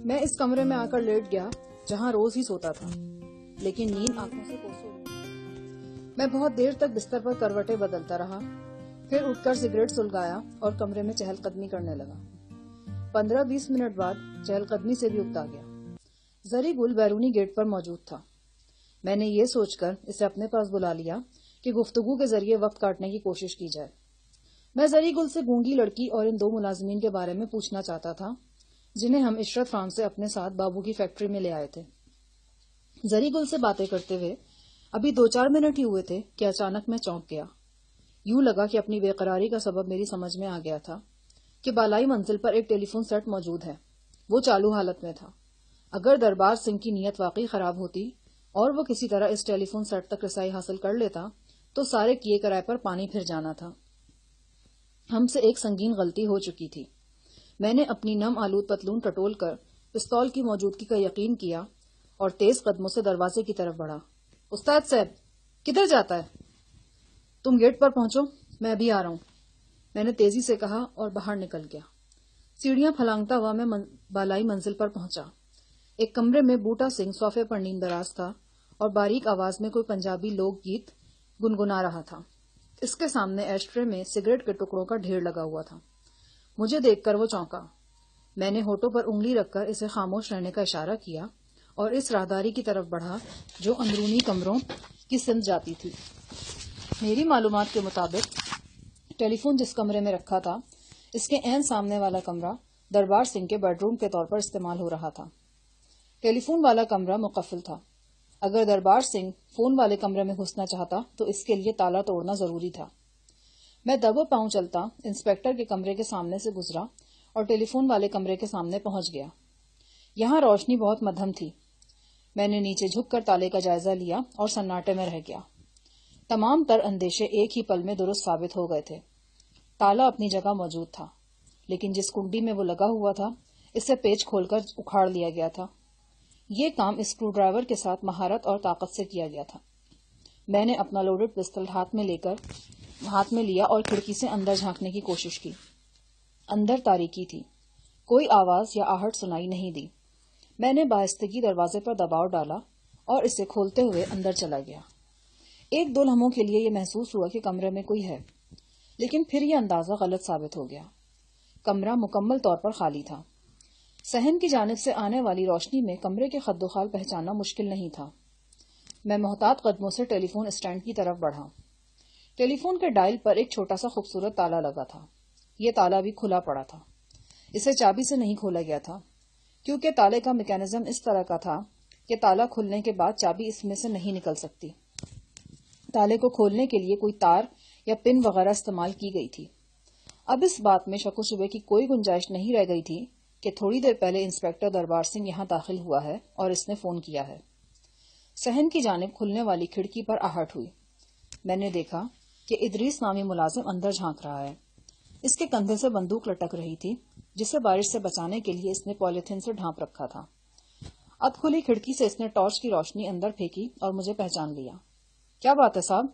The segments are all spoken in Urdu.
میں اس کمرے میں آ کر لیٹ گیا جہاں روز ہی سوتا تھا، لیکن نیند آنکھوں سے کوسوں دور۔ میں بہت دیر تک بستر پر کروٹیں بدلتا رہا، پھر اٹھ کر سگریٹ سلگایا اور کمرے میں چہل قدمی کرنے لگا۔ 15-20 منٹ بعد چہل قدمی سے بھی اکتا گیا۔ زری گل بیرونی گیٹ پر موجود تھا۔ میں نے یہ سوچ کر اسے اپنے پاس بلا لیا کہ گفتگو کے ذریعے وقت کاٹنے کی کوشش کی جائے۔ میں زری گل سے گونگی لڑکی اور ان 2 ملازمین کے بارے میں پوچھنا چاہتا تھا جنہیں ہم عشرت فارم سے اپنے ساتھ بابو کی فیکٹری میں لے آئے تھے۔ زری گل سے باتیں کرتے ہوئے ابھی 2-4 منٹ ہی ہوئے تھے کہ اچانک میں چونک گیا۔ یوں لگا کہ اپنی بے قراری کا سبب میری سمجھ میں آ گیا تھا کہ بالائی منزل پر ایک ٹیلی فون سیٹ موجود ہے۔ وہ چالو حالت میں تھا۔ اگر دربار سنگھ کی نیت واقعی خراب ہوتی اور وہ کسی طرح اس ٹیلی فون سیٹ تک رسائی حاصل کر لیتا تو سارے کیے کرائے پر پانی پھر جانا تھا۔ ہم سے ایک سنگین غلطی ہو چکی تھی۔ میں نے اپنی نم آلود پتلون ٹٹول کر پستول کی موجودگی کا یقین کیا اور تیز قدموں سے دروازے کی طرف بڑھا۔ استاد صاحب، کدھر جاتا ہے؟ تم گیٹ پر پہنچو، میں ابھی آ رہا ہوں، میں نے تیزی سے کہا اور باہر نکل گیا۔ سیڑھیاں پھلانگتا ہوا میں بالائی منزل پر پہنچا۔ ایک کمرے میں بوٹا سنگھ صوفے پر نیند دراز تھا اور باریک آواز میں کوئی پنجابی لوک گیت گنگنا رہا تھا۔ اس کے سامنے ایشٹرے میں سگریٹ کے ٹکڑوں کا ڈھیر لگا ہوا تھا۔ مجھے دیکھ کر وہ چونکا۔ میں نے ہونٹوں پر انگلی رکھ کر اسے خاموش رہنے کا اشارہ کیا اور اس راہداری کی طرف بڑھا جو اندرونی کمروں کی سمت جاتی تھی۔ میری معلومات کے مطابق ٹیلی فون جس کمرے میں رکھا تھا اس کے عین سامنے والا کمرہ دربار سنگھ کے بیڈ روم کے طور پر استعمال ہو رہا تھا۔ ٹیلی فون والا کمرہ مقفل تھا۔ اگر دربار سنگھ فون والے کمرے میں گھسنا چاہتا تو اس کے لیے تالا توڑنا ضروری تھا۔ میں دبو پاؤں چلتا انسپیکٹر کے کمرے کے سامنے سے گزرا اور ٹیلی فون والے کمرے کے سامنے پہنچ گیا۔ یہاں روشنی بہت مدھم تھی۔ میں نے نیچے جھک کر تالے کا جائزہ لیا اور سناٹے میں رہ گیا۔ تمام تر اندیشے ایک ہی پل میں درست ثابت ہو گئے تھے۔ تالا اپنی جگہ موجود تھا، لیکن جس کنڈی میں وہ لگا ہوا تھا اسے پیچ کھول کر اکھاڑ لیا گیا تھا۔ یہ کام اسکرو ڈرائیور کے ساتھ مہارت اور طاقت سے کیا گیا تھا۔ میں نے اپنا لوڈڈ پستل ہاتھ میں لیا اور کھڑکی سے اندر جھانکنے کی کوشش کی۔ اندر تاریکی تھی۔ کوئی آواز یا آہٹ سنائی نہیں دی۔ میں نے بآہستگی دروازے پر دباؤ ڈالا اور اسے کھولتے ہوئے اندر چلا گیا۔ 1-2 لمحوں کے لیے یہ محسوس ہوا کہ کمرے میں کوئی ہے، لیکن پھر یہ اندازہ غلط ثابت ہو گیا۔ کمرہ مکمل طور پر خالی تھا۔ صحن کی جانب سے آنے والی روشنی میں کمرے کے خد و خال پہچاننا مشکل نہیں تھا۔ میں محتاط قدموں سے ٹیلی فون اسٹینڈ کی طرف بڑھا۔ ٹیلی فون کے ڈائل پر ایک چھوٹا سا خوبصورت تالا لگا تھا۔ یہ تالا بھی کھلا پڑا تھا۔ اسے چابی سے نہیں کھولا گیا تھا، کیونکہ تالے کا میکینزم اس طرح کا تھا کہ تالا کھلنے کے بعد چابی اس میں سے نہیں نکل سکتی۔ تالے کو کھولنے کے لیے کوئی تار یا پن وغیرہ استعمال کی گئی تھی۔ اب اس بات میں شک و شبے کی کوئی گنجائش نہیں رہ گئی تھی کہ تھوڑی دیر پہلے انسپیکٹر دربار سنگھ یہاں داخل ہوا ہے اور اس نے فون کیا ہے۔ صحن کی جانب کھلنے والی کھڑکی پر آہٹ ہوئی۔ میں نے دیکھا کہ ادریس نامی ملازم اندر جھانک رہا ہے۔ اس کے کندھے سے بندوق لٹک رہی تھی جسے بارش سے بچانے کے لیے اس نے پولیتھین سے ڈھانپ رکھا تھا۔ اب کھلی کھڑکی سے اس نے ٹارچ کی روشنی اندر پھینکی اور مجھے پہچان لیا۔ کیا بات ہے صاحب؟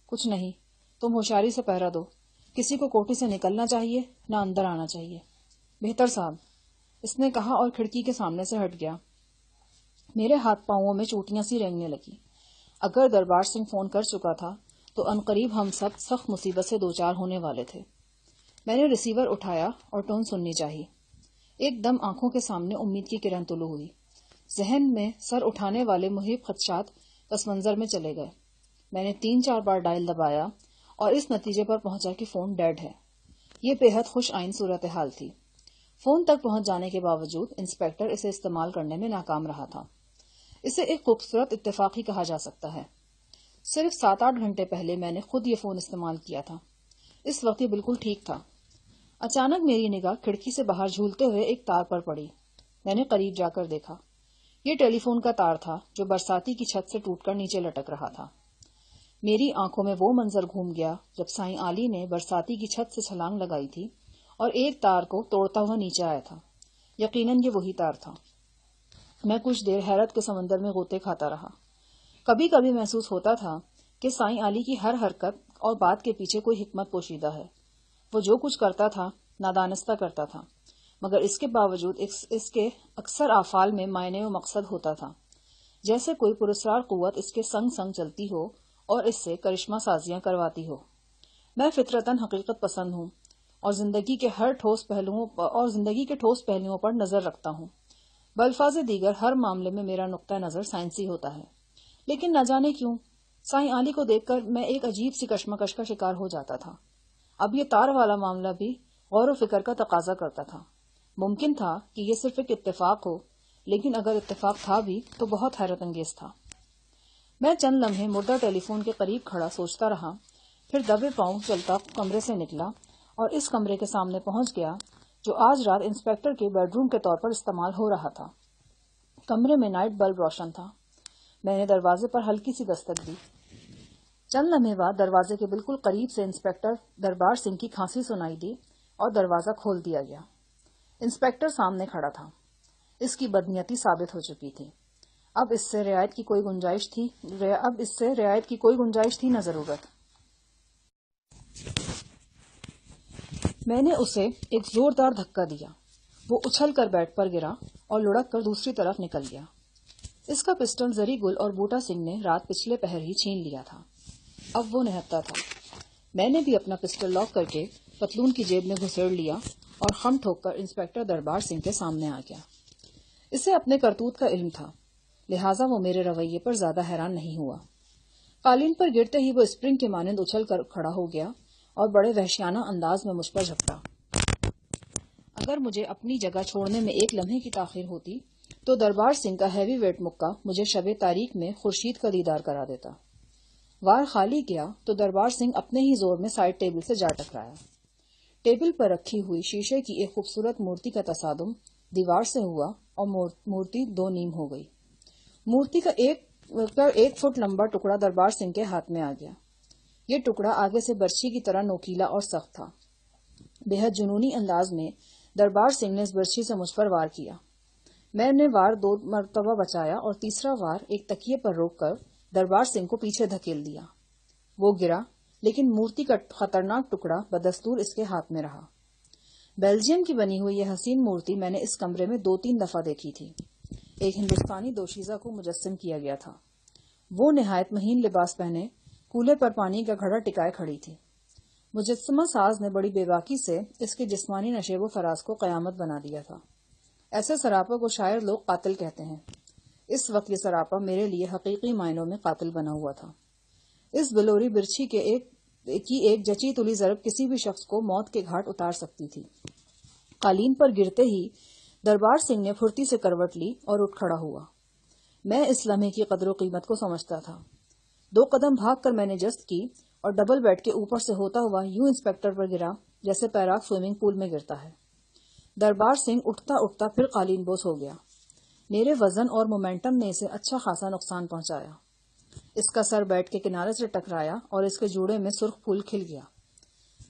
کچھ نہیں، تم ہوشیاری سے پہرا دو۔ کسی کو کوٹھی سے نکلنا چاہیے نہ اندر آنا چاہیے۔ بہتر صاحب، اس نے کہا اور کھڑکی کے سامنے سے ہٹ گیا۔ میرے ہاتھ پاؤں میں چوٹیاں سی رینگنے لگی۔ اگر دربار سنگھ فون کر چکا تھا تو عنقریب ہم سب سخت مصیبت سے دوچار ہونے والے تھے۔ میں نے ریسیور اٹھایا اور ٹون سننی چاہی۔ ایک دم آنکھوں کے سامنے امید کی کرن طلوع ہوئی۔ ذہن میں سر اٹھانے والے محیط خدشات پس منظر میں چلے گئے۔ میں نے 3-4 بار ڈائل دبایا اور اس نتیجے پر پہنچا کہ فون ڈیڈ ہے۔ یہ بے حد خوش آئند صورتحال تھی۔ فون تک پہنچ جانے کے باوجود انسپیکٹر اسے استعمال کرنے میں ناکام رہا تھا۔ اسے ایک خوبصورت اتفاق ہی کہا جا سکتا ہے۔ صرف 7-8 گھنٹے پہلے میں نے خود یہ فون استعمال کیا تھا۔ اس وقت یہ بالکل ٹھیک تھا۔ اچانک میری نگاہ کھڑکی سے باہر جھولتے ہوئے ایک تار پر پڑی۔ میں نے قریب جا کر دیکھا۔ یہ ٹیلی فون کا تار تھا جو برساتی کی چھت سے ٹوٹ کر نیچے لٹک رہا تھا۔ میری آنکھوں میں وہ منظر گھوم گیا جب سائیں علی نے برساتی کی چھت سے چھلانگ لگائی تھی اور ایک تار کو توڑتا ہوا نیچے آیا تھا۔ یقیناً یہ وہی تار تھا۔ میں کچھ دیر حیرت کے سمندر میں غوطے کھاتا رہا۔ کبھی کبھی محسوس ہوتا تھا کہ سائیں علی کی ہر حرکت اور بات کے پیچھے کوئی حکمت پوشیدہ ہے۔ وہ جو کچھ کرتا تھا نادانستہ کرتا تھا، مگر اس کے باوجود اس کے اکثر افعال میں معنی و مقصد ہوتا تھا، جیسے کوئی پراسرار قوت اس کے سنگ سنگ چلتی ہو اور اس سے کرشمہ سازیاں کرواتی ہو۔ میں فطرتاً حقیقت پسند ہوں اور زندگی کے ٹھوس پہلوؤں پر نظر رکھتا ہوں۔ بالفاظ دیگر ہر معاملے میں میرا نقطہ نظر سائنسی ہوتا ہے، لیکن نہ جانے کیوں سائیں علی کو دیکھ کر میں ایک عجیب سی کشمکش کا شکار ہو جاتا تھا۔ اب یہ تار والا معاملہ بھی غور و فکر کا تقاضا کرتا تھا۔ ممکن تھا کہ یہ صرف ایک اتفاق ہو، لیکن اگر اتفاق تھا بھی تو بہت حیرت انگیز تھا۔ میں چند لمحے مردہ ٹیلی فون کے قریب کھڑا سوچتا رہا، پھر دبے پاؤں چلتا کمرے سے نکلا اور اس کمرے کے سامنے پہنچ گیا جو آج رات انسپیکٹر کے بیڈ روم کے طور پر استعمال ہو رہا تھا۔ کمرے میں نائٹ بلب روشن تھا۔ میں نے دروازے پر ہلکی سی دستک دی۔ چند لمحے بعد دروازے کے بالکل قریب سے انسپیکٹر دربار سنگھ کی کھانسی سنائی دی اور دروازہ کھول دیا گیا۔ انسپیکٹر سامنے کھڑا تھا۔ اس کی بدنیتی ثابت ہو چکی تھی۔ اب اس سے رعایت کی کوئی گنجائش تھی نہ ضرورت۔ میں نے اسے ایک زوردار دھکا دیا۔ وہ اچھل کر بیڈ پر گرا اور لڑک کر دوسری طرف نکل گیا۔ اس کا پسٹل زری گل اور بوٹا سنگھ نے رات پچھلے پہر ہی چھین لیا تھا۔ اب وہ نہتا تھا۔ میں نے بھی اپنا پسٹل لاک کر کے پتلون کی جیب میں گھسیڑ لیا اور خم ٹھوک کر انسپیکٹر دربار سنگھ کے سامنے آ گیا۔ اسے اپنے کرتوت کا علم تھا، لہٰذا وہ میرے رویے پر زیادہ حیران نہیں ہوا۔ قالین پر گرتے ہی وہ اسپرنگ کے مانند اچھل کر کھڑا ہو گیا اور بڑے وحشیانہ انداز میں مجھ پر جھپٹا۔ اگر مجھے اپنی جگہ چھوڑنے میں ایک لمحے کی تاخیر ہوتی تو دربار سنگھ کا ہیوی ویٹ مکہ مجھے شب تاریک میں خورشید کا دیدار کرا دیتا۔ وار خالی کیا تو دربار سنگھ اپنے ہی زور میں سائڈ ٹیبل سے جا ٹکرایا۔ ٹیبل پر رکھی ہوئی شیشے کی ایک خوبصورت مورتی کا تصادم دیوار سے ہوا اور مورتی دو نیم ہو گئی۔ مورتی کا ایک فٹ لمبا ٹکڑا دربار سنگھ کے ہاتھ میں آ گیا۔ یہ ٹکڑا آگے سے برچھی کی طرح نوکیلا اور سخت تھا۔ بے حد جنونی انداز میں دربار سنگھ نے اس برچھی سے مجھ پر وار کیا۔ میں نے وار 2 مرتبہ بچایا اور تیسرا وار ایک تکیے پر روک کر دربار سنگھ کو پیچھے دھکیل دیا۔ وہ گرا، لیکن مورتی کا خطرناک ٹکڑا بدستور اس کے ہاتھ میں رہا۔ بیلجیم کی بنی ہوئی یہ حسین مورتی میں نے اس کمرے میں 2-3 دفعہ دیکھی تھی۔ ایک ہندوستانی دوشیزہ کو مجسم کیا گیا تھا۔ وہ نہایت مہین لباس پہنے کولے پر پانی کا گھڑا ٹکائے کھڑی تھی۔ مجسمہ ساز نے بڑی بے باکی سے اس کے جسمانی نشیب و فراز کو قیامت بنا دیا تھا۔ ایسے سراپا کو شاید لوگ قاتل کہتے ہیں۔ اس وقت یہ سراپا میرے لیے حقیقی معنوں میں قاتل بنا ہوا تھا۔ اس بلوری برچھی کی ایک جچی تلی ضرب کسی بھی شخص کو موت کے گھاٹ اتار سکتی تھی۔ قالین پر گرتے ہی دربار سنگھ نے پھرتی سے کروٹ لی اور اٹھ کھڑا ہوا۔ میں اس لمحے کی قدر و قیمت کو سمجھتا تھا۔ 2 قدم بھاگ کر میں نے جست کی اور ڈبل بیڈ کے اوپر سے ہوتا ہوا یوں انسپیکٹر پر گرا جیسے پیراک سوئمنگ پول میں گرتا ہے۔ دربار سنگھ اٹھتا اٹھتا پھر قالین بوس ہو گیا۔ میرے وزن اور مومنٹم نے اسے اچھا خاصا نقصان پہنچایا۔ اس کا سر بیڈ کے کنارے سے ٹکرایا اور اس کے جوڑے میں سرخ پھول کھل گیا۔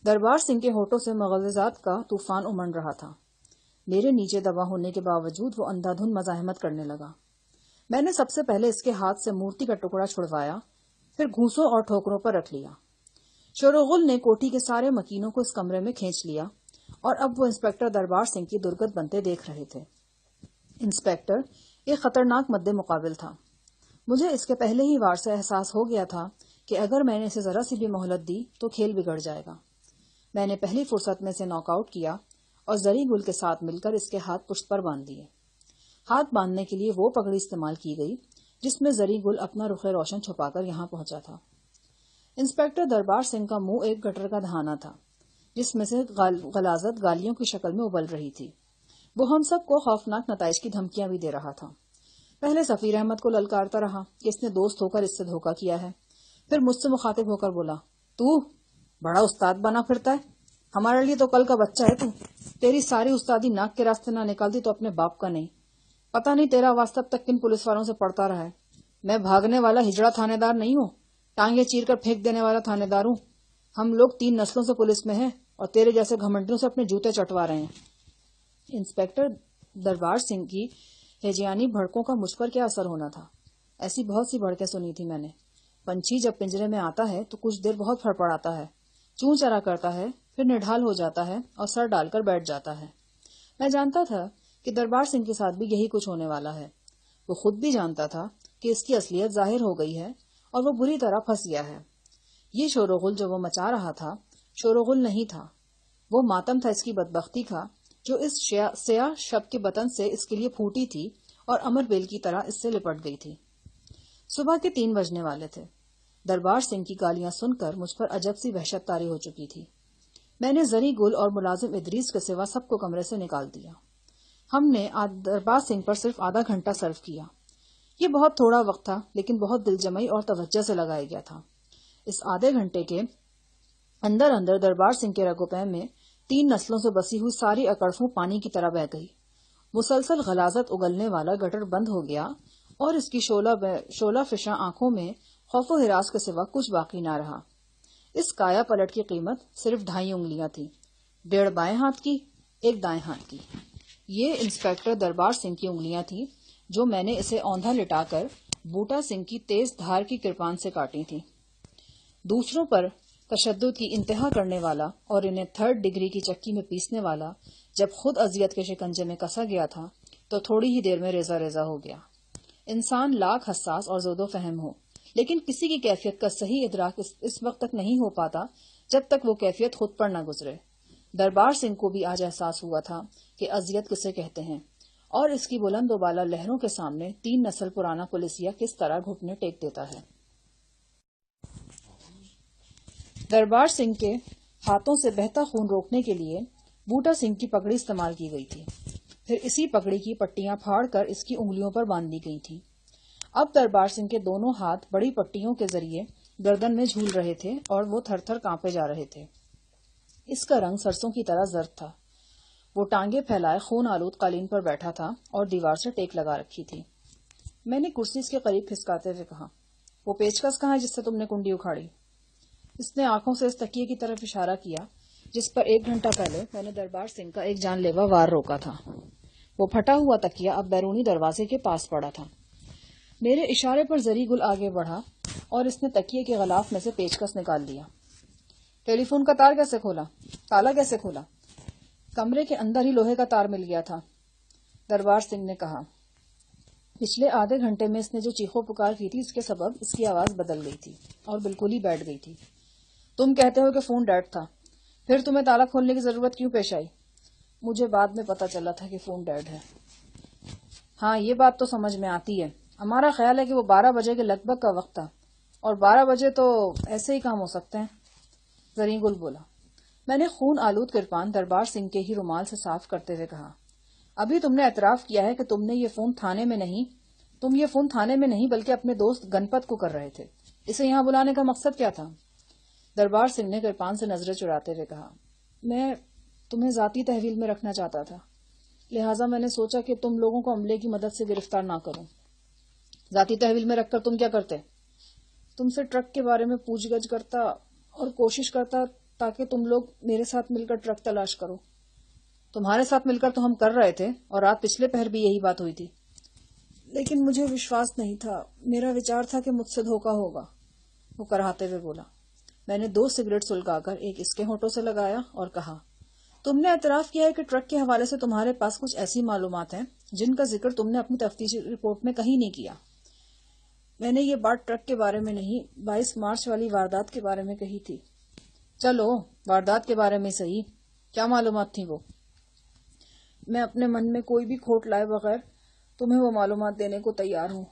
دربار سنگھ کے ہونٹوں سے مغزات کا طوفان امنڈ رہا تھا۔ میرے نیچے دبا ہونے کے باوجود وہ اندھا دھند مزاحمت کرنے لگا۔ میں نے سب سے پہلے اس کے ہاتھ سے مورتی کا ٹکڑا چھڑوایا، پھر گھونسوں اور ٹھوکروں پر رکھ لیا۔ شور و غل نے کوٹھی کے سارے مکینوں کو اس کمرے میں کھینچ لیا اور اب وہ انسپیکٹر دربار سنگھ کی درگت بنتے دیکھ رہے تھے۔ انسپیکٹر ایک خطرناک مد مقابل تھا۔ مجھے اس کے پہلے ہی وار سے احساس ہو گیا تھا کہ اگر میں نے اسے ذرا سی بھی مہلت دی تو کھیل بگڑ جائے گا۔ میں نے پہلی فرصت میں اسے ناک آؤٹ کیا اور زری گل کے ساتھ مل کر اس کے ہاتھ پشت پر باندھ دیے۔ ہاتھ باندھنے کے لیے وہ پگڑی استعمال کی گئی جس میں زری گل اپنا رخ روشن چھپا کر یہاں پہنچا تھا۔ انسپیکٹر دربار سنگھ کا منہ ایک گٹر کا دہانہ تھا جس میں سے غلاظت گالیوں کی شکل میں ابل رہی تھی۔ وہ ہم سب کو خوفناک نتائج کی دھمکیاں بھی دے رہا تھا۔ پہلے سفیر احمد کو للکارتا رہا کہ اس نے دوست ہو کر اس سے دھوکہ کیا ہے، پھر مجھ سے مخاطب ہو کر بولا، تو بڑا استاد بنا پھرتا ہے، ہمارے لیے تو کل کا بچہ ہے تو، تیری ساری استادی ناک کے راستے نہ نکالتی تو اپنے باپ کا نہیں، پتہ نہیں تیرا واسطہ اب تک کن پولیس والوں سے پڑتا رہا ہے۔ میں بھاگنے والا ہجڑا تھانے دار نہیں ہوں، ٹانگیں چیر کر پھینک دینے والا تھانے دار ہوں۔ ہم لوگ 3 نسلوں سے پولیس میں ہیں اور تیرے جیسے گھمنڈیوں سے اپنے جوتے چٹوا رہے ہیں۔ انسپیکٹر دربار سنگھ کی ہیجیانی بھڑکوں کا مجھ پر کیا اثر ہونا تھا؟ ایسی بہت سی بھڑکیں سنی تھی میں نے۔ پنچھی جب پنجرے میں آتا ہے تو کچھ دیر بہت پھڑپڑاتا ہے، چوں چرا کرتا ہے، پھر نڈھال ہو جاتا ہے اور سر ڈال کر بیٹھ جاتا ہے۔ میں جانتا تھا کہ دربار سنگھ کے ساتھ بھی یہی کچھ ہونے والا ہے. وہ خود بھی جانتا تھا کہ اس کی اصلیت ظاہر ہو گئی ہے اور وہ بری طرح پھنس گیا ہے. یہ شور و غل جو وہ مچا رہا تھا شور و غل نہیں تھا، وہ ماتم تھا اس کی بدبختی کا جو اس سیاہ شب کے بطن سے اس کے لیے پھوٹی تھی اور امر بیل کی طرح اس سے لپٹ گئی تھی. صبح کے 3 بجنے والے تھے. دربار سنگھ کی گالیاں سن کر مجھ پر عجب سی وحشت طاری ہو چکی تھی. میں نے زری گل اور ملازم ادریس کے سوا سب کو کمرے سے نکال دیا. ہم نے دربار سنگھ پر صرف آدھا گھنٹہ صرف کیا. یہ بہت تھوڑا وقت تھا لیکن بہت دل جمعی اور توجہ سے لگایا گیا تھا. اس آدھے گھنٹے کے اندر اندر دربار سنگھ کے رگ و پے میں 3 نسلوں سے بسی ہوئی ساری اکڑفوں پانی کی طرح بہہ گئی. مسلسل غلاظت اگلنے والا گٹر بند ہو گیا اور اس کی شعلہ فشاں آنکھوں میں خوف و ہراس کے سوا کچھ باقی نہ رہا. اس کایا پلٹ کی قیمت صرف 2.5 انگلیاں تھی، 1.5 بائیں ہاتھ کی، 1 دائیں ہاتھ کی. یہ انسپیکٹر دربار سنگھ کی انگلیاں تھیں جو میں نے اسے اوندھا لٹا کر بوٹا سنگھ کی تیز دھار کی کرپان سے کاٹی تھی. دوسروں پر تشدد کی انتہا کرنے والا اور انہیں 3rd ڈگری کی چکی میں پیسنے والا جب خود اذیت کے شکنجے میں کسا گیا تھا تو تھوڑی ہی دیر میں ریزہ ریزہ ہو گیا. انسان لاکھ حساس اور زود و فہم ہو لیکن کسی کی کیفیت کا صحیح ادراک اس وقت تک نہیں ہو پاتا جب تک وہ کیفیت خود پر نہ گزرے. دربار سنگھ کو بھی آج احساس ہوا تھا کہ اذیت کسے کہتے ہیں اور اس کی بلند و بالا لہروں کے سامنے 3 نسل پرانا پولیسیا کس طرح گھٹنے ٹیک دیتا ہے. دربار سنگھ کے ہاتھوں سے بہتا خون روکنے کے لیے بوٹا سنگھ کی پگڑی استعمال کی گئی تھی. پھر اسی پگڑی کی پٹیاں پھاڑ کر اس کی انگلیوں پر باندھ دی گئی تھیں. اب دربار سنگھ کے دونوں ہاتھ بڑی پٹیوں کے ذریعے گردن میں جھول رہے تھے اور وہ تھر تھر کانپے جا رہے تھے. اس کا رنگ سرسوں کی طرح زرد تھا. وہ ٹانگیں پھیلائے خون آلود قالین پر بیٹھا تھا اور دیوار سے ٹیک لگا رکھی تھی. میں نے کرسی اس کے قریب کھسکاتے ہوئے کہا، وہ پیچکس کہاں ہے جس سے تم نے کنڈی اکھاڑی؟ اس نے آنکھوں سے اس تکیے کی طرف اشارہ کیا جس پر 1 گھنٹہ پہلے میں نے دربار سنگھ کا ایک جان لیوا وار روکا تھا. وہ پھٹا ہوا تکیہ اب بیرونی دروازے کے پاس پڑا تھا. میرے اشارے پر زری گل آگے بڑھا اور اس نے تکیے کے غلاف میں سے پیچکس نکال لیا. ٹیلی فون کا تار کیسے کھولا؟ تالا کیسے کھولا؟ کمرے کے اندر ہی لوہے کا تار مل گیا تھا، دربار سنگھ نے کہا. پچھلے آدھے گھنٹے میں اس نے جو چیخو پکار کی تھی اس کے سبب اس کی آواز بدل گئی تھی اور بالکل ہی بیٹھ گئی تھی. تم کہتے ہو کہ فون ڈیڈ تھا، پھر تمہیں تالا کھولنے کی ضرورت کیوں پیش آئی؟ مجھے بعد میں پتا چلا تھا کہ فون ڈیڈ ہے. ہاں یہ بات تو سمجھ میں آتی ہے. ہمارا خیال ہے کہ وہ 12 بجے کے لگ بھگ کا وقت تھا اور 12 بجے تو ایسے ہی کام ہو سکتے ہیں، زری گل بولا. میں نے خون آلود کرپان دربار سنگھ کے ہی رومال سے صاف کرتے ہوئے کہا، ابھی تم نے اعتراف کیا ہے کہ تم یہ فون تھانے میں نہیں بلکہ اپنے دوست گنپت کو کر رہے تھے. اسے یہاں بلانے کا مقصد کیا تھا؟ دربار سنگھ نے کرپان سے نظریں چراتے ہوئے کہا، میں تمہیں ذاتی تحویل میں رکھنا چاہتا تھا، لہٰذا میں نے سوچا کہ تم لوگوں کو عملے کی مدد سے گرفتار نہ کروں. ذاتی تحویل میں رکھ کر تم کیا کرتے؟ تم سے ٹرک کے بارے میں پوچھ گچھ کرتا اور کوشش کرتا تاکہ تم لوگ میرے ساتھ مل کر ٹرک تلاش کرو. تمہارے ساتھ مل کر تو ہم کر رہے تھے اور رات پچھلے پہر بھی یہی بات ہوئی تھی، لیکن مجھے وشواس نہیں تھا. میرا وچار تھا کہ مجھ سے دھوکا ہوگا، وہ کراہتے ہوئے بولا. میں نے 2 سگریٹ سلگا کر ایک اس کے ہونٹوں سے لگایا اور کہا، تم نے اعتراف کیا ہے کہ ٹرک کے حوالے سے تمہارے پاس کچھ ایسی معلومات ہیں جن کا ذکر تم نے اپنی تفتیشی رپورٹ میں کہیں نہیں کیا. میں نے یہ بات ٹرک کے بارے میں نہیں، 22 مارچ والی واردات کے بارے میں کہی تھی. چلو واردات کے بارے میں صحیح، کیا معلومات تھیں وہ؟ میں اپنے من میں کوئی بھی کھوٹ لائے بغیر تمہیں وہ معلومات دینے کو تیار ہوں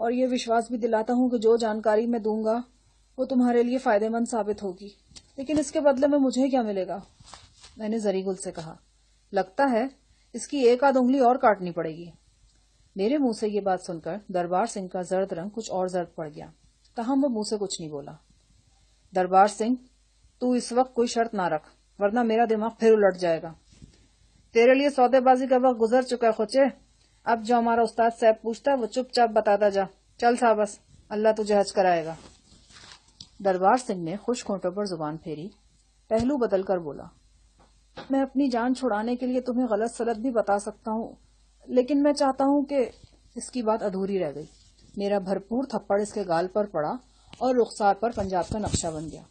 اور یہ وشواس بھی دلاتا ہوں کہ جو جانکاری میں دوں گا وہ تمہارے لیے فائدہ مند ثابت ہوگی. لیکن اس کے بدلے میں مجھے کیا ملے گا؟ میں نے زری گل سے کہا، لگتا ہے اس کی 1 آدھ انگلی اور کاٹنی پڑے گی. میرے منہ سے یہ بات سن کر دربار سنگھ کا زرد رنگ کچھ اور زرد پڑ گیا، تاہم وہ منہ سے کچھ نہیں بولا. دربار سنگھ، تو اس وقت کوئی شرط نہ رکھ ورنہ میرا دماغ پھر الٹ جائے گا. تیرے لیے سودے بازی کا وقت گزر چکا ہے خوچے. اب جو ہمارا استاد صاحب پوچھتا ہے وہ چپ چاپ بتاتا جا. چل سا بس، اللہ تجھے حج کرائے گا. دربار سنگھ نے خشک ہونٹوں پر زبان پھیری، پہلو بدل کر بولا، میں اپنی جان چھڑانے کے لیے تمہیں غلط سلط بھی بتا سکتا ہوں، لیکن میں چاہتا ہوں کہ اس کی بات ادھوری رہ گئی. میرا بھرپور تھپڑ اس کے گال پر پڑا اور رخسار پر پنجاب کا نقشہ بن گیا.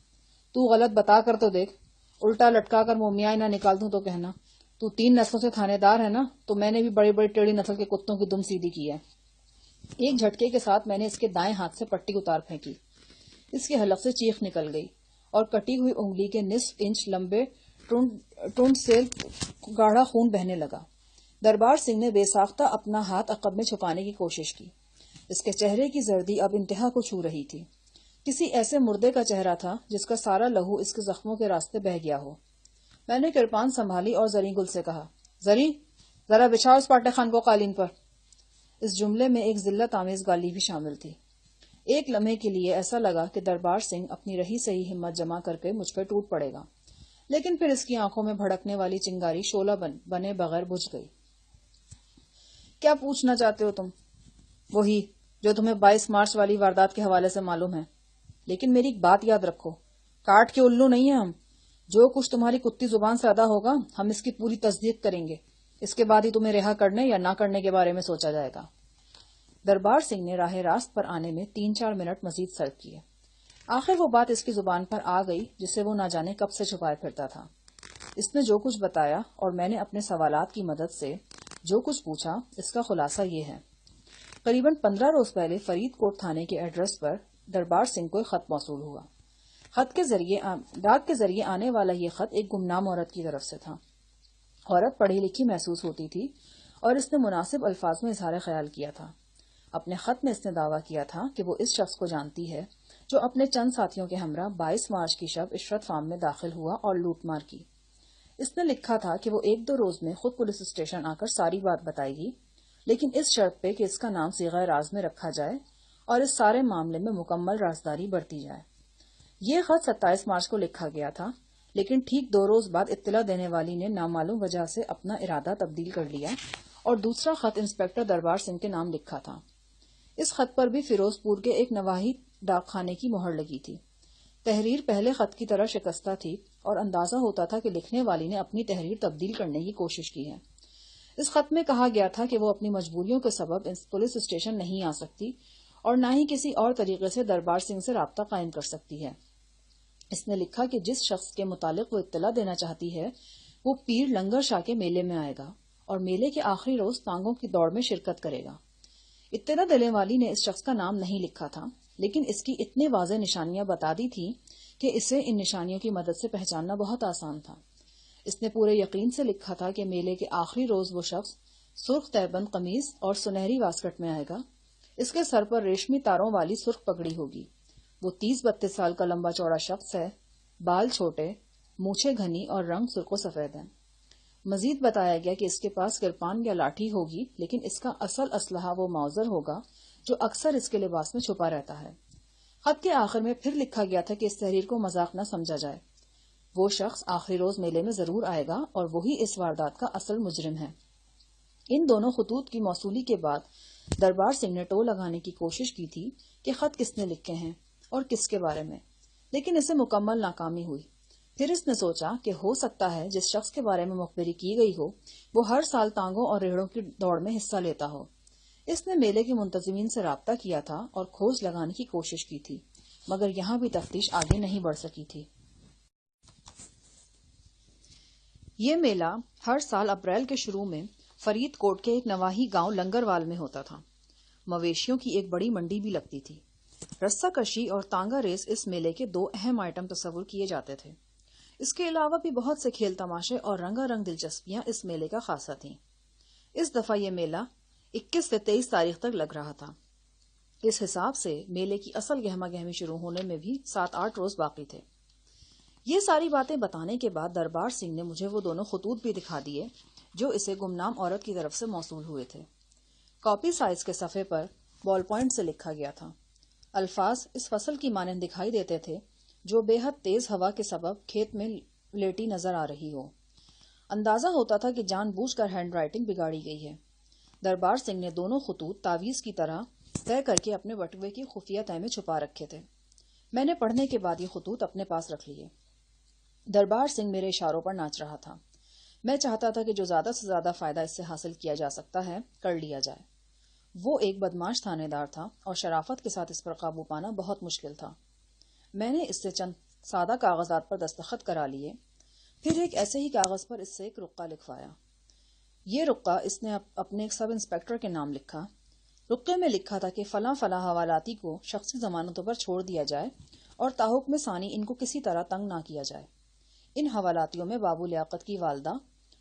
تو غلط بتا کر تو دیکھ، الٹا لٹکا کر مومیائی نہ نکال دوں تو کہنا. تو 3 نسلوں سے تھانے دار ہے نا، تو میں نے بھی بڑی بڑی ٹیڑھی نسل کے کتوں کی دم سیدھی کی ہے۔ ایک جھٹکے کے ساتھ میں نے اس کے دائیں ہاتھ سے پٹی اتار پھینکی۔ اس کے حلق سے چیخ نکل گئی اور کٹی ہوئی انگلی کے نصف انچ لمبے ٹونڈ سے گاڑھا خون بہنے لگا۔ دربار سنگھ نے بے ساختہ اپنا ہاتھ عقب میں چھپانے کی کوشش کی۔ اس کے چہرے کی زردی اب انتہا کو چھو رہی تھی۔ کسی ایسے مردے کا چہرہ تھا جس کا سارا لہو اس کے زخموں کے راستے بہہ گیا ہو۔ میں نے کرپان سنبھالی اور زریں گل سے کہا، زریں، ذرا بچھاؤ اس پاٹے خان کو قالین پر۔ اس جملے میں ایک ذلت آمیز گالی بھی شامل تھی۔ ایک لمحے کے لیے ایسا لگا کہ دربار سنگھ اپنی رہی سہی ہمت جمع کر کے مجھ پہ ٹوٹ پڑے گا، لیکن پھر اس کی آنکھوں میں بھڑکنے والی چنگاری شعلہ بنے بغیر بجھ گئی۔ کیا پوچھنا چاہتے ہو تم؟ وہی جو تمہیں 22 مارچ والی واردات کے حوالے سے معلوم ہے۔ لیکن میری ایک بات یاد رکھو، کاٹ کے الو نہیں ہیں ہم۔ جو کچھ تمہاری کتی زبان سے ادا ہوگا ہم اس کی پوری تصدیق کریں گے۔ اس کے بعد ہی تمہیں رہا کرنے یا نہ کرنے کے بارے میں سوچا جائے گا۔ دربار سنگھ نے راہ راست پر آنے میں 3-4 منٹ مزید صرف کیے۔ آخر وہ بات اس کی زبان پر آ گئی جسے وہ نہ جانے کب سے چھپائے پھرتا تھا۔ اس نے جو کچھ بتایا اور میں نے اپنے سوالات کی مدد سے جو کچھ پوچھا، اس کا خلاصہ یہ ہے۔ قریباً 15 روز پہلے فرید کوٹ تھانے کے ایڈریس پر دربار سنگھ کو ایک خط موصول ہوا۔ ڈاک کے ذریعے آنے والا یہ خط ایک گمنام عورت کی طرف سے تھا۔ عورت پڑھی لکھی محسوس ہوتی تھی اور اس نے مناسب الفاظ میں اظہار خیال کیا تھا۔ اپنے خط میں اس نے دعویٰ کیا تھا کہ وہ اس شخص کو جانتی ہے جو اپنے چند ساتھیوں کے ہمراہ 22 مارچ کی شب عشرت فارم میں داخل ہوا اور لوٹ مار کی۔ اس نے لکھا تھا کہ وہ 1-2 روز میں خود پولیس اسٹیشن آ کر ساری بات بتائے گی، لیکن اس شرط پہ کہ اس کا نام صیغہ راز میں رکھا جائے اور اس سارے معاملے میں مکمل رازداری برتی جائے۔ یہ خط 27 مارچ کو لکھا گیا تھا، لیکن ٹھیک 2 روز بعد اطلاع دینے والی نے نامعلوم وجہ سے اپنا ارادہ تبدیل کر لیا اور دوسرا خط انسپکٹر دربار سنگھ کے نام لکھا تھا۔ اس خط پر بھی فیروز پور کے ایک نواحی ڈاک خانے کی مہر لگی تھی۔ تحریر پہلے خط کی طرح شکستہ تھی اور اندازہ ہوتا تھا کہ لکھنے والی نے اپنی تحریر تبدیل کرنے کی کوشش کی ہے۔ اس خط میں کہا گیا تھا کہ وہ اپنی مجبوریوں کے سبب پولیس اسٹیشن نہیں آ سکتی اور نہ ہی کسی اور طریقے سے دربار سنگھ سے رابطہ قائم کر سکتی ہے۔ اس نے لکھا کہ جس شخص کے متعلق وہ اطلاع دینا چاہتی ہے وہ پیر لنگر شاہ کے میلے میں آئے گا اور میلے کے آخری روز تانگوں کی دوڑ میں شرکت کرے گا۔ اطلاع دینے والی نے اس شخص کا نام نہیں لکھا تھا، لیکن اس کی اتنی واضح نشانیاں بتا دی تھی کہ اسے ان نشانیوں کی مدد سے پہچاننا بہت آسان تھا۔ اس نے پورے یقین سے لکھا تھا کہ میلے کے آخری روز وہ شخص سرخ تہبند قمیض اور سنہری واسکٹ میں آئے گا۔ اس کے سر پر ریشمی تاروں والی سرخ پگڑی ہوگی۔ وہ 30-32 سال کا لمبا چوڑا شخص ہے، بال چھوٹے، مونچھیں گھنی اور رنگ سرخ و سفید ہے۔ مزید بتایا گیا کہ اس کے پاس کرپان یا لاٹھی ہوگی، لیکن اس کا اصل اسلحہ وہ موزر ہوگا جو اکثر اس کے لباس میں چھپا رہتا ہے۔ خط کے آخر میں پھر لکھا گیا تھا کہ اس تحریر کو مذاق نہ سمجھا جائے۔ وہ شخص آخری روز میلے میں ضرور آئے گا اور وہی اس واردات کا اصل مجرم ہے۔ ان دونوں خطوط کی موصولی کے بعد دربار سنگھ نے ٹو لگانے کی کوشش کی تھی کہ خط کس نے لکھے ہیں اور کس کے بارے میں، لیکن اسے مکمل ناکامی ہوئی۔ پھر اس نے سوچا کہ ہو سکتا ہے جس شخص کے بارے میں مخبری کی گئی ہو وہ ہر سال تانگوں اور ریڑھوں کی دوڑ میں حصہ لیتا ہو۔ اس نے میلے کے منتظمین سے رابطہ کیا تھا اور کھوج لگانے کی کوشش کی تھی، مگر یہاں بھی تفتیش آگے نہیں بڑھ سکی تھی۔ یہ میلہ ہر سال اپریل کے شروع میں فرید کوٹ کے ایک نواحی گاؤں لنگروال میں ہوتا تھا۔ مویشیوں کی ایک بڑی منڈی بھی لگتی تھی۔ رسہ کشی اور تانگا ریس اس میلے کے 2 اہم آئٹم تصور کیے جاتے تھے۔ اس کے علاوہ بھی بہت سے کھیل تماشے اور رنگا رنگ دلچسپیاں اس میلے کا خاصہ تھیں۔ اس دفعہ یہ میلہ 21 سے 23 تاریخ تک لگ رہا تھا۔ اس حساب سے میلے کی اصل گہما گہمی شروع ہونے میں بھی 7-8 روز باقی تھے۔ یہ ساری باتیں بتانے کے بعد دربار سنگھ نے مجھے وہ دونوں خطوط بھی دکھا دیے جو اسے گمنام عورت کی طرف سے موصول ہوئے تھے۔ کاپی سائز کے صفحے پر بال پوائنٹ سے لکھا گیا تھا۔ الفاظ اس فصل کی مانند دکھائی دیتے تھے جو بے حد تیز ہوا کے سبب کھیت میں لیٹی نظر آ رہی ہو۔ اندازہ ہوتا تھا کہ جان بوجھ کر ہینڈ رائٹنگ بگاڑی گئی ہے۔ دربار سنگھ نے دونوں خطوط تعویذ کی طرح طے کر کے اپنے بٹوے کی خفیہ تہہ میں چھپا رکھے تھے۔ میں نے پڑھنے کے بعد یہ خطوط اپنے پاس رکھ لیے۔ دربار سنگھ میرے اشاروں پر ناچ رہا تھا۔ میں چاہتا تھا کہ جو زیادہ سے زیادہ فائدہ اس سے حاصل کیا جا سکتا ہے کر لیا جائے۔ وہ ایک بدماش تھانے دار تھا اور شرافت کے ساتھ اس پر قابو پانا بہت مشکل تھا۔ میں نے اس سے چند سادہ کاغذات پر دستخط کرا لیے۔ پھر ایک ایسے ہی کاغذ پر اس سے ایک رقعہ لکھوایا. یہ رقعہ اس نے اپنے ایک سب انسپیکٹر کے نام لکھا. رقعے میں لکھا تھا کہ فلاں فلاں حوالاتی کو شخصی ضمانتوں پر چھوڑ دیا جائے اور تاحکم ثانی ان کو کسی طرح تنگ نہ کیا جائے. ان حوالاتیوں میں بابو لیاقت کی والدہ،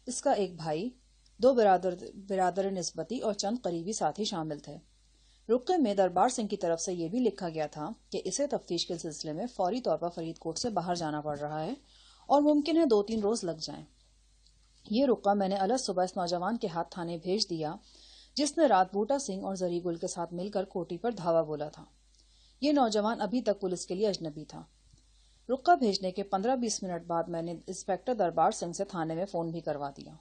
اس کا ایک بھائی، 2 برادر نسبتی اور چند قریبی ساتھی شامل تھے. رقعے میں دربار سنگھ کی طرف سے یہ بھی لکھا گیا تھا کہ اسے تفتیش کے سلسلے میں فوری طور پر فرید کوٹ سے باہر جانا پڑ رہا ہے اور ممکن ہے 2-3 روز لگ جائیں. یہ رقعہ میں نے الگ صبح اس نوجوان کے ہاتھ تھانے بھیج دیا جس نے رات بوٹا سنگھ اور زری گل کے ساتھ مل کر کوٹی پر دھاوا بولا تھا. یہ نوجوان ابھی تک پولیس کے لیے اجنبی تھا. رقعہ بھیجنے کے 15-20 منٹ بعد میں نے انسپیکٹر دربار سنگھ سے تھانے میں فون بھی کروا دیا.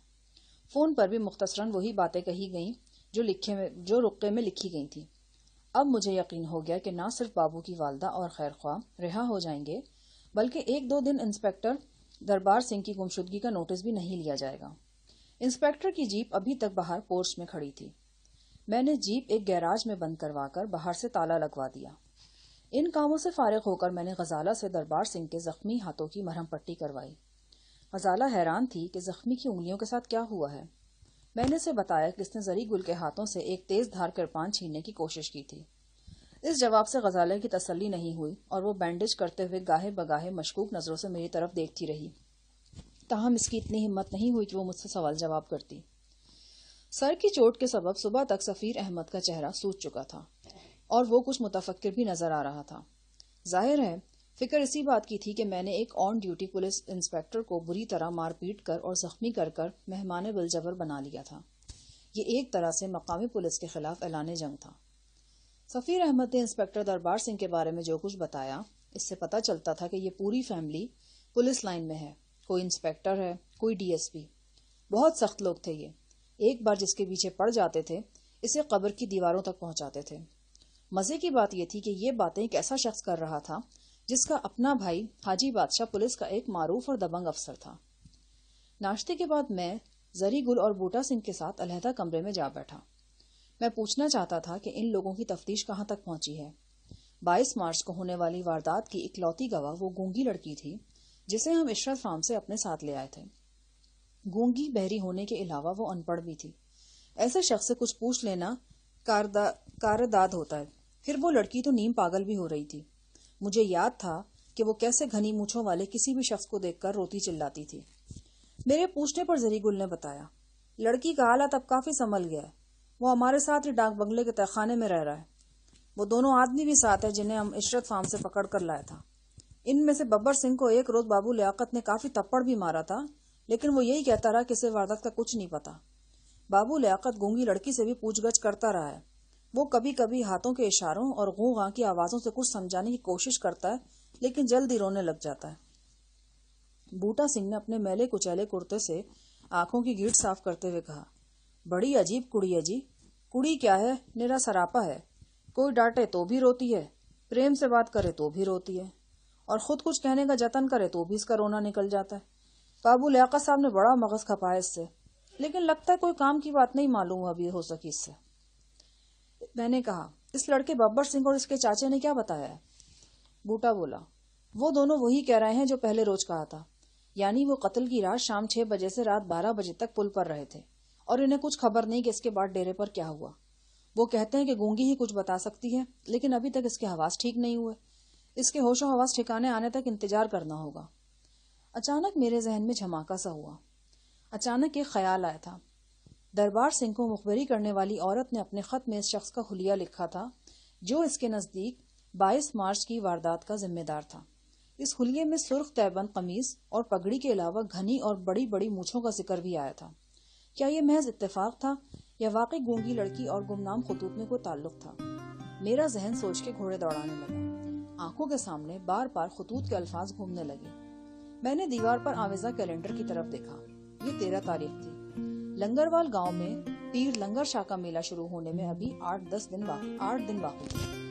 فون پر بھی مختصراً وہی باتیں کہی گئیں جو رقعے میں لکھی گئی تھی. اب مجھے یقین ہو گیا کہ نہ صرف بابو کی والدہ اور خیر خواہ رہا ہو جائیں گے بلکہ 1-2 دن انسپیکٹر دربار سنگھ کی گمشدگی کا نوٹس بھی نہیں لیا جائے گا. انسپیکٹر کی جیپ ابھی تک باہر پورچ میں کھڑی تھی. میں نے جیپ ایک گیراج میں بند کروا کر باہر سے تالا لگوا دیا. ان کاموں سے فارغ ہو کر میں نے غزالہ سے دربار سنگھ کے زخمی ہاتھوں کی مرہم پٹی کروائی. غزالہ حیران تھی کہ زخمی کی انگلیوں کے ساتھ کیا ہوا ہے. میں نے اسے بتایا کہ اس نے زری گل کے ہاتھوں سے ایک تیز دھار کرپان چھیننے کی کوشش کی تھی. اس جواب سے غزالہ کی تسلی نہیں ہوئی اور وہ بینڈیج کرتے ہوئے گاہے بگاہے مشکوک نظروں سے میری طرف دیکھتی رہی. تاہم اس کی اتنی ہمت نہیں ہوئی کہ وہ مجھ سے سوال جواب کرتی. سر کی چوٹ کے سبب صبح تک سفیر احمد کا چہرہ سوج چکا تھا اور وہ کچھ متفکر بھی نظر آ رہا تھا. ظاہر ہے فکر اسی بات کی تھی کہ میں نے ایک آن ڈیوٹی پولیس انسپیکٹر کو بری طرح مار پیٹ کر اور زخمی کر مہمان بالجبر بنا لیا تھا. یہ ایک طرح سے مقامی پولیس کے خلاف اعلان جنگ تھا. سفیر احمد نے انسپیکٹر دربار سنگھ کے بارے میں جو کچھ بتایا اس سے پتہ چلتا تھا کہ یہ پوری فیملی پولیس لائن میں ہے. کوئی انسپیکٹر ہے، کوئی ڈی ایس پی. بہت سخت لوگ تھے یہ. ایک بار جس کے پیچھے پڑ جاتے تھے اسے قبر کی دیواروں تک پہنچاتے تھے. مزے کی بات یہ تھی کہ یہ باتیں ایک ایسا شخص کر رہا تھا جس کا اپنا بھائی حاجی بادشاہ پولیس کا ایک معروف اور دبنگ افسر تھا. ناشتے کے بعد میں زری گل اور بوٹا سنگھ کے ساتھ علیحدہ کمرے میں جا بیٹھا. میں پوچھنا چاہتا تھا کہ ان لوگوں کی تفتیش کہاں تک پہنچی ہے. 22 مارچ کو ہونے والی واردات کی اکلوتی گواہ وہ گونگی لڑکی تھی جسے ہم عشرت فارم سے اپنے ساتھ لے آئے تھے. گونگی بہری ہونے کے علاوہ وہ ان پڑھ بھی تھی. ایسے شخص سے کچھ پوچھ لینا کارداد ہوتا ہے. پھر وہ لڑکی تو نیم پاگل بھی ہو رہی تھی. مجھے یاد تھا کہ وہ کیسے گھنی مونچھوں والے کسی بھی شخص کو دیکھ کر روتی چلاتی تھی. میرے پوچھنے پر زری گل نے بتایا، لڑکی کا حالت اب کافی سنبھل گیا ہے. وہ ہمارے ساتھ ہی ڈاک بنگلے کے تہخانے میں رہ رہا ہے. وہ دونوں آدمی بھی ساتھ ہیں جنہیں ہم عشرت فارم سے پکڑ کر لایا تھا. ان میں سے ببر سنگھ کو ایک روز بابو لیاقت نے کافی تپڑ بھی مارا تھا لیکن وہ یہی کہتا رہا کہ اسے واردات کا کچھ نہیں پتا. بابو لیاقت گونگی لڑکی سے بھی پوچھ گچھ کرتا رہا ہے. وہ کبھی کبھی ہاتھوں کے اشاروں اور غوں غاں کی آوازوں سے کچھ سمجھانے کی کوشش کرتا ہے لیکن جلد ہی رونے لگ جاتا ہے. بوٹا سنگھ نے اپنے میلے کچیلے کرتے سے آنکھوں کی گیٹ صاف کرتے ہوئے کہا، بڑی عجیب کڑی ہے جی. کڑی کیا ہے، میرا سراپا ہے. کوئی ڈانٹے تو بھی روتی ہے، پریم سے بات کرے تو بھی روتی ہے، اور خود کچھ کہنے کا جتن کرے تو بھی اس کا رونا نکل جاتا ہے. بابو لیاقت صاحب نے بڑا مغز کھپایا اس سے، لیکن لگتا ہے کوئی کام کی بات نہیں معلوم ابھی ہو سکی اس سے. میں نے کہا، اس لڑکے ببر سنگھ اور اس کے چاچے نے کیا بتایا ہے؟ بوٹا بولا، وہ دونوں وہی کہہ رہے ہیں جو پہلے روز کہا تھا. یعنی وہ قتل کی رات شام 6 بجے سے رات 12 بجے تک پل پر رہے تھے اور انہیں کچھ خبر نہیں کہ اس کے بعد ڈیرے پر کیا ہوا. وہ کہتے ہیں کہ گونگی ہی کچھ بتا سکتی ہے لیکن ابھی تک اس کے حواس ٹھیک نہیں ہوئے. اس کے ہوش و حواس ٹھکانے آنے تک انتظار کرنا ہوگا. اچانک میرے ذہن میں جھماکا سا ہوا. اچانک ایک خیال آیا تھا. دربار سنگھ کو مخبری کرنے والی عورت نے اپنے خط میں اس شخص کا حلیہ لکھا تھا جو اس کے نزدیک 22 مارچ کی واردات کا ذمہ دار تھا. اس حلیے میں سرخ تہبند قمیض اور پگڑی کے علاوہ گھنی اور بڑی بڑی مونچھوں کا ذکر بھی آیا تھا. کیا یہ محض اتفاق تھا یا واقعی گونگی لڑکی اور گمنام خطوط میں کوئی تعلق تھا؟ میرا ذہن سوچ کے گھوڑے دوڑانے لگا. آنکھوں کے سامنے بار بار خطوط کے الفاظ گھومنے لگے. میں نے دیوار پر آویزہ کیلنڈر کی طرف دیکھا. یہ 13 تاریخ تھی. لنگروال گاؤں میں پیر لنگر شاہ کا میلہ شروع ہونے میں ابھی 8 دن باقی تھے.